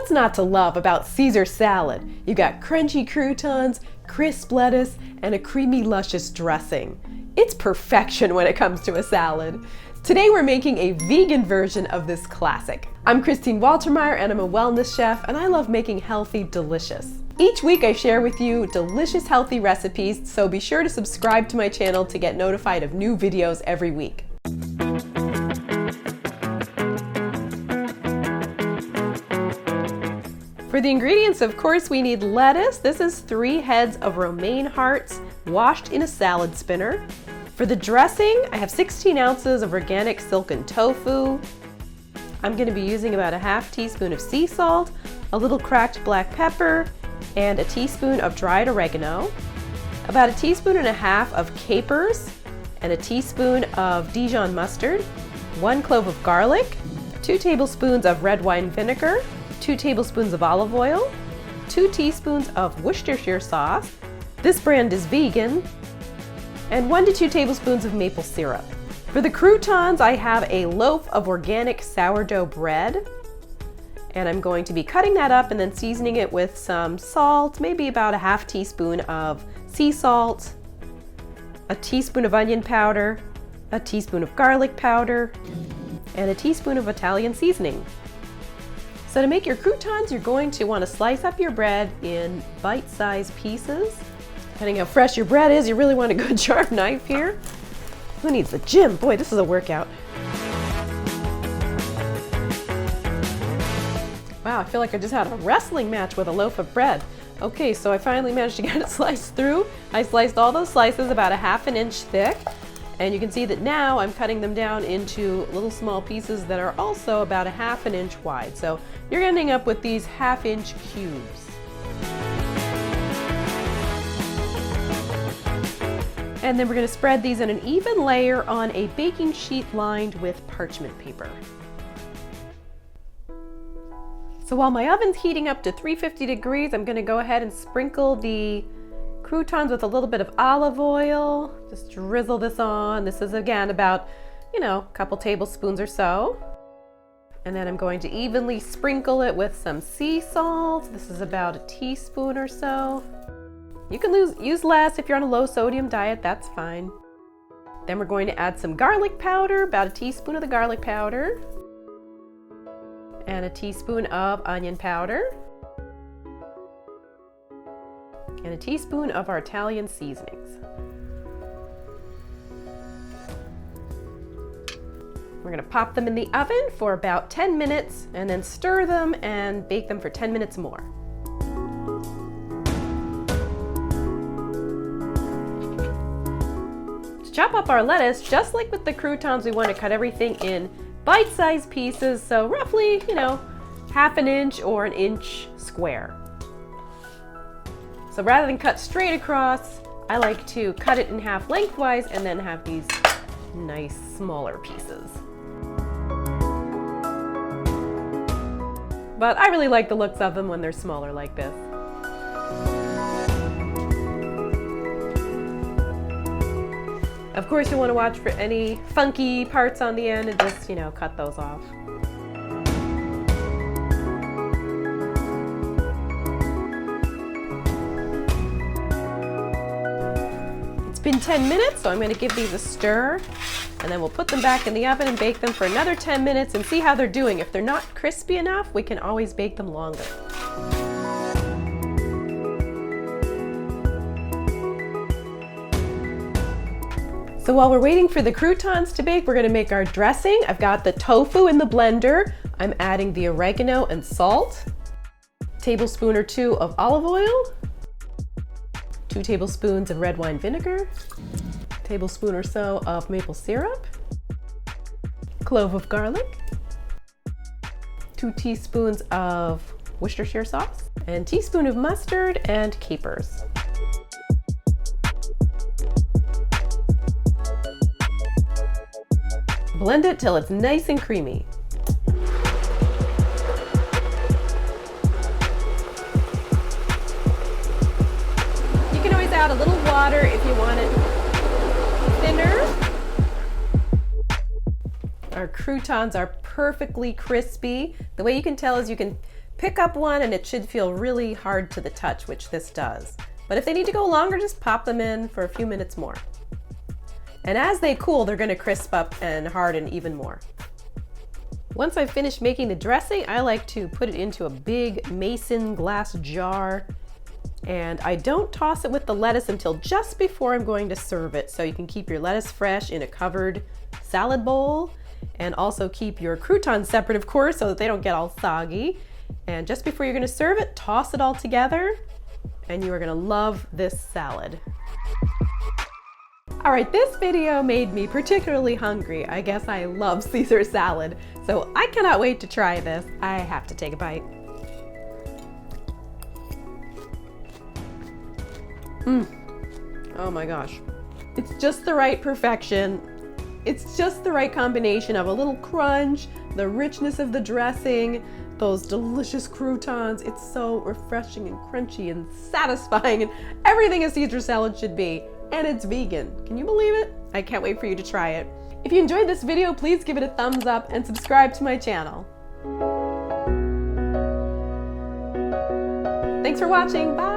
What's not to love about Caesar salad? You got crunchy croutons, crisp lettuce, and a creamy, luscious dressing. It's perfection when it comes to a salad. Today we're making a vegan version of this classic. I'm Christine Waltermeyer and I'm a wellness chef, and I love making healthy, delicious. Each week I share with you delicious, healthy recipes, so be sure to subscribe to my channel to get notified of new videos every week. For the ingredients, of course, we need lettuce. This is 3 heads of romaine hearts washed in a salad spinner. For the dressing, I have 16 ounces of organic silken tofu. I'm going to be using about a half teaspoon of sea salt, a little cracked black pepper, and a teaspoon of dried oregano, about a teaspoon and a half of capers, and a teaspoon of Dijon mustard, 1 clove of garlic, 2 tablespoons of red wine vinegar, 2 tablespoons of olive oil, 2 teaspoons of Worcestershire sauce, this brand is vegan, and 1 to 2 tablespoons of maple syrup. For the croutons, I have a loaf of organic sourdough bread, and I'm going to be cutting that up and then seasoning it with some salt, maybe about a half teaspoon of sea salt, a teaspoon of onion powder, a teaspoon of garlic powder, and a teaspoon of Italian seasoning. So to make your croutons, you're going to want to slice up your bread in bite-sized pieces. Depending how fresh your bread is, you really want a good sharp knife here. Who needs the gym? Boy, this is a workout. Wow, I feel like I just had a wrestling match with a loaf of bread. Okay, so I finally managed to get it sliced through. I sliced all those slices about a ½ an inch thick. And you can see that now I'm cutting them down into little small pieces that are also about a ½ an inch wide. So you're ending up with these ½ inch cubes. And then we're going to spread these in an even layer on a baking sheet lined with parchment paper. So while my oven's heating up to 350 degrees, I'm going to go ahead and sprinkle the croutons with a little bit of olive oil. Just drizzle this on. This is again about, a couple tablespoons or so. And then I'm going to evenly sprinkle it with some sea salt. This is about a teaspoon or so. You can use less if you're on a low sodium diet, that's fine. Then we're going to add some garlic powder, about a teaspoon of the garlic powder, and a teaspoon of onion powder, and a teaspoon of our Italian seasonings. We're going to pop them in the oven for about 10 minutes and then stir them and bake them for 10 minutes more. To chop up our lettuce, just like with the croutons, we want to cut everything in bite-sized pieces, so roughly, ½ an inch or an inch square. So rather than cut straight across, I like to cut it in half lengthwise and then have these nice smaller pieces. But I really like the looks of them when they're smaller like this. Of course, you want to watch for any funky parts on the end and just, cut those off. It's been 10 minutes, so I'm going to give these a stir, and then we'll put them back in the oven and bake them for another 10 minutes and see how they're doing. If they're not crispy enough, we can always bake them longer. So while we're waiting for the croutons to bake, we're going to make our dressing. I've got the tofu in the blender. I'm adding the oregano and salt, a tablespoon or 2 of olive oil, 2 tablespoons of red wine vinegar, a tablespoon or so of maple syrup, a clove of garlic, 2 teaspoons of Worcestershire sauce, and a teaspoon of mustard and capers. Blend it till it's nice and creamy. You can always add a little water if you want it thinner. Our croutons are perfectly crispy. The way you can tell is you can pick up one and it should feel really hard to the touch, which this does. But if they need to go longer, just pop them in for a few minutes more. And as they cool, they're gonna crisp up and harden even more. Once I've finished making the dressing, I like to put it into a big mason glass jar. And I don't toss it with the lettuce until just before I'm going to serve it. So you can keep your lettuce fresh in a covered salad bowl, and also keep your croutons separate, of course, so that they don't get all soggy. And just before you're gonna serve it, toss it all together, and you are gonna love this salad. All right, this video made me particularly hungry. I guess I love Caesar salad, so I cannot wait to try this. I have to take a bite. Oh my gosh. It's just the right perfection. It's just the right combination of a little crunch, the richness of the dressing, those delicious croutons. It's so refreshing and crunchy and satisfying and everything a Caesar salad should be. And it's vegan. Can you believe it? I can't wait for you to try it. If you enjoyed this video, please give it a thumbs up and subscribe to my channel. Thanks for watching. Bye.